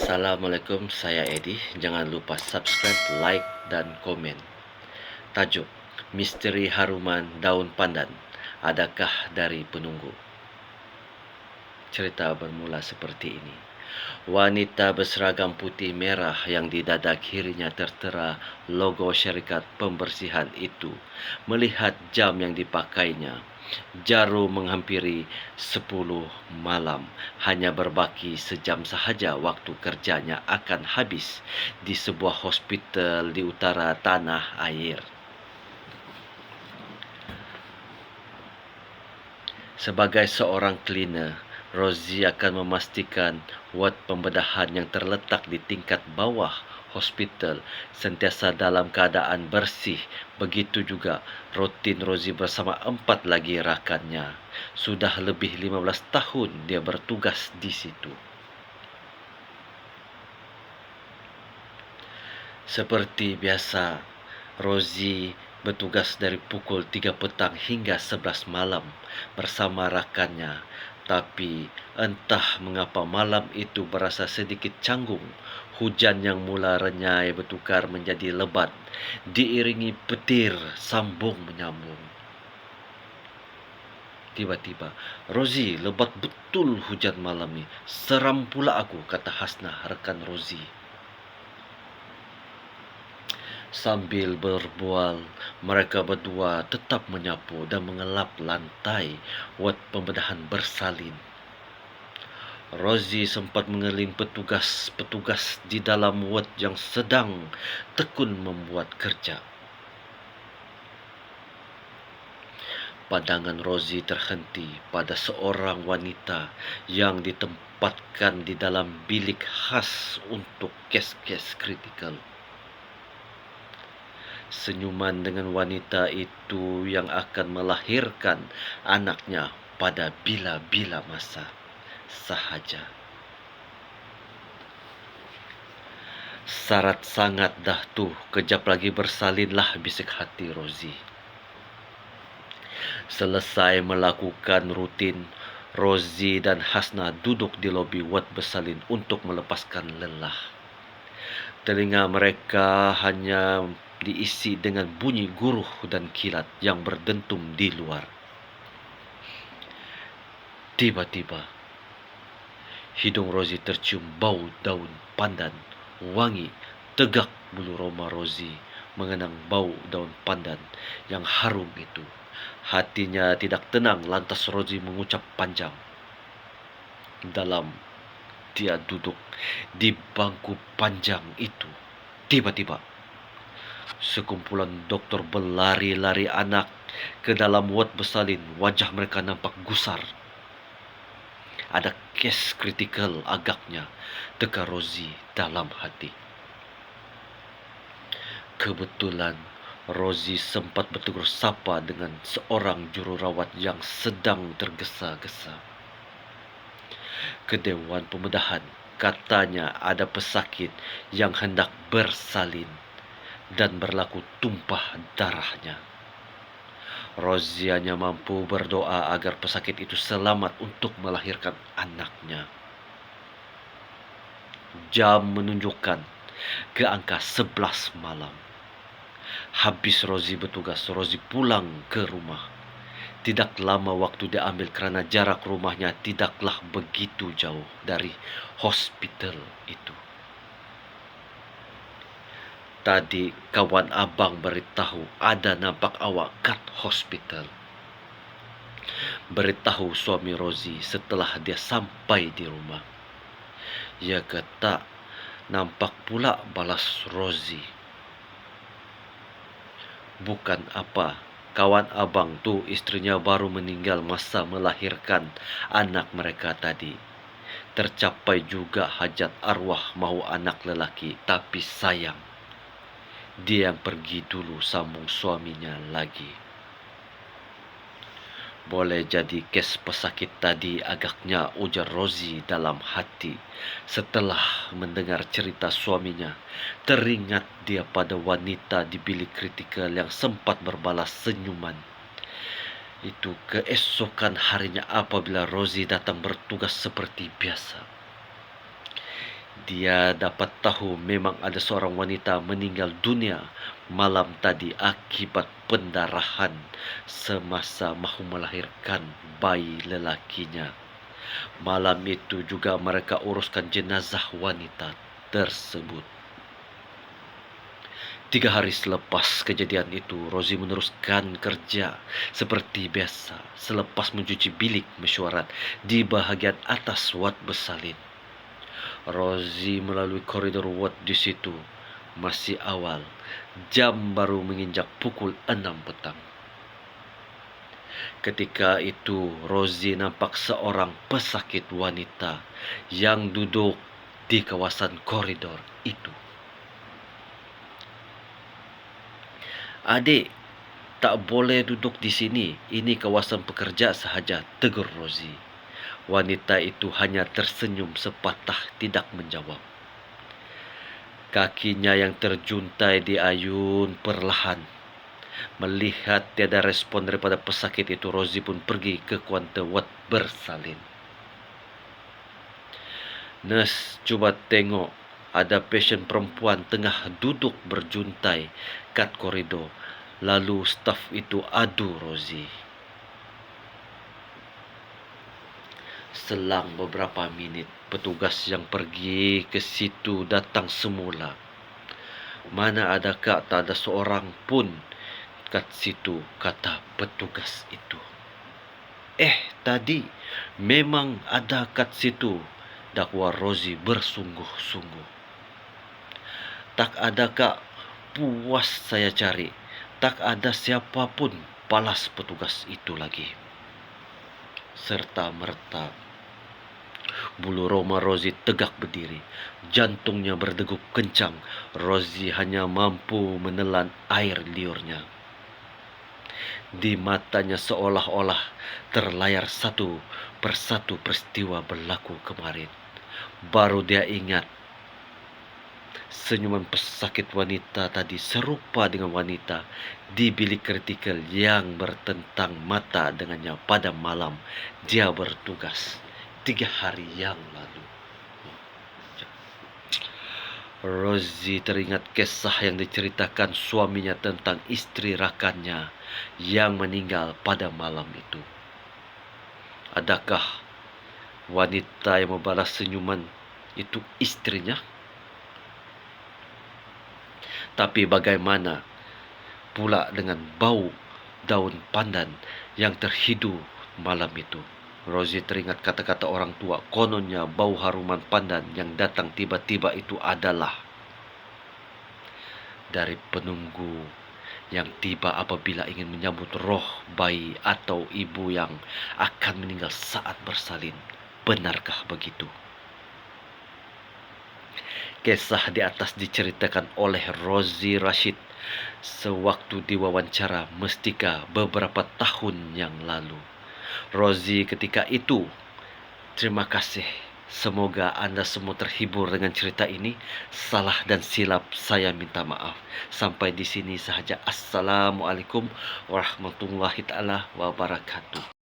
Assalamualaikum, saya Edi. Jangan lupa subscribe, like, dan komen. Tajuk: Misteri Haruman Daun Pandan. Adakah dari penunggu? Cerita bermula seperti ini. Wanita berseragam putih merah yang di dada kirinya tertera logo syarikat pembersihan itu melihat jam yang dipakainya. Jarum menghampiri 10 malam. Hanya berbaki sejam sahaja waktu kerjanya akan habis di sebuah hospital di utara tanah air. Sebagai seorang cleaner, Rosie akan memastikan ward pembedahan yang terletak di tingkat bawah hospital sentiasa dalam keadaan bersih. Begitu juga rutin Rosie bersama 4 lagi rakannya. Sudah lebih 15 tahun dia bertugas di situ. Seperti biasa, Rosie bertugas dari pukul 3 petang hingga 11 malam bersama rakannya. Tapi entah mengapa malam itu berasa sedikit canggung. Hujan yang mula renyai bertukar menjadi lebat, diiringi petir sambung menyambung. Tiba-tiba, "Rosie, lebat betul hujan malam ni. Seram pula aku," kata Hasna, rekan Rosie. Sambil berbual, mereka berdua tetap menyapu dan mengelap lantai wad pembedahan bersalin. Rosie sempat mengeling petugas-petugas di dalam wad yang sedang tekun membuat kerja. Pandangan Rosie terhenti pada seorang wanita yang ditempatkan di dalam bilik khas untuk kes-kes kritikal. Senyuman dengan wanita itu yang akan melahirkan anaknya pada bila-bila masa sahaja. "Syarat sangat dah tu, kejap lagi bersalinlah," bisik hati Rosie. Selesai melakukan rutin, Rosie dan Hasna duduk di lobi wad bersalin untuk melepaskan lelah. Telinga mereka hanya diisi dengan bunyi guruh dan kilat yang berdentum di luar. Tiba-tiba, hidung Rosie tercium bau daun pandan wangi. Tegak bulu roma Rosie mengenang bau daun pandan yang harum itu. Hatinya tidak tenang, lantas Rosie mengucap panjang. Dalam dia duduk di bangku panjang itu, tiba-tiba sekumpulan doktor berlari-lari anak ke dalam wad bersalin. Wajah mereka nampak gusar. "Ada kes kritikal agaknya," teka Rosie dalam hati. Kebetulan Rosie sempat bertegur sapa dengan seorang jururawat yang sedang tergesa-gesa. "Ke Dewan Pembedahan, katanya ada pesakit yang hendak bersalin dan berlaku tumpah darahnya." Rosie hanya mampu berdoa agar pesakit itu selamat untuk melahirkan anaknya. Jam menunjukkan ke angka 11 malam. Habis Rosie bertugas, Rosie pulang ke rumah. Tidak lama waktu dia ambil kerana jarak rumahnya tidaklah begitu jauh dari hospital itu. Tadi kawan abang beritahu ada nampak awak kat hospital. Beritahu suami Rosie setelah dia sampai di rumah. "Ya ke tak?" nampak pula balas Rosie. "Bukan apa, kawan abang tu istrinya baru meninggal masa melahirkan anak mereka tadi. Tercapai juga hajat arwah mahu anak lelaki, tapi sayang dia yang pergi dulu," sambung suaminya lagi. "Boleh jadi kes pesakit tadi agaknya," ujar Rosie dalam hati. Setelah mendengar cerita suaminya, teringat dia pada wanita di bilik kritikal yang sempat berbalas senyuman itu keesokan harinya apabila Rosie datang bertugas seperti biasa. Dia dapat tahu memang ada seorang wanita meninggal dunia malam tadi akibat pendarahan semasa mahu melahirkan bayi lelakinya. Malam itu juga mereka uruskan jenazah wanita tersebut. 3 hari selepas kejadian itu, Rozi meneruskan kerja seperti biasa selepas mencuci bilik mesyuarat di bahagian atas wad bersalin. Rozi melalui koridor wad di situ. Masih awal, jam baru menginjak pukul 6 petang. Ketika itu, Rozi nampak seorang pesakit wanita yang duduk di kawasan koridor itu. "Adik, tak boleh duduk di sini. Ini kawasan pekerja sahaja," tegur Rozi. Wanita itu hanya tersenyum sepatah tidak menjawab. Kakinya yang terjuntai diayun perlahan. Melihat tiada respon daripada pesakit itu, Rozi pun pergi ke kaunter wad bersalin. "Nurse, cuba tengok. Ada pasien perempuan tengah duduk berjuntai kat koridor." Lalu staf itu adu Rozi. Selang beberapa minit, petugas yang pergi ke situ datang semula. "Mana adakah tak ada seorang pun kat situ," kata petugas itu. Tadi memang ada kat situ," dakwa Rozi bersungguh-sungguh. "Tak adakah puas saya cari. Tak ada siapa pun," balas petugas itu lagi. Serta merta, bulu roma Rozi tegak berdiri. Jantungnya berdegup kencang. Rozi hanya mampu menelan air liurnya. Di matanya seolah-olah terlayar satu persatu peristiwa berlaku kemarin. Baru dia ingat senyuman pesakit wanita tadi serupa dengan wanita di bilik kritikal yang bertentang mata dengannya pada malam dia bertugas 3 hari yang lalu. Rozi teringat kisah yang diceritakan suaminya tentang istri rakannya yang meninggal pada malam itu. Adakah wanita yang membalas senyuman itu istrinya? Tapi bagaimana pula dengan bau daun pandan yang terhidu malam itu? Rozi teringat kata-kata orang tua. Kononnya bau haruman pandan yang datang tiba-tiba itu adalah dari penunggu yang tiba apabila ingin menyambut roh bayi atau ibu yang akan meninggal saat bersalin. Benarkah begitu? Kisah di atas diceritakan oleh Rozi Rashid sewaktu diwawancara Mestika beberapa tahun yang lalu. Rozi ketika itu, terima kasih. Semoga Anda semua terhibur dengan cerita ini. Salah dan silap saya minta maaf. Sampai di sini sahaja. Assalamualaikum warahmatullahi taala wabarakatuh.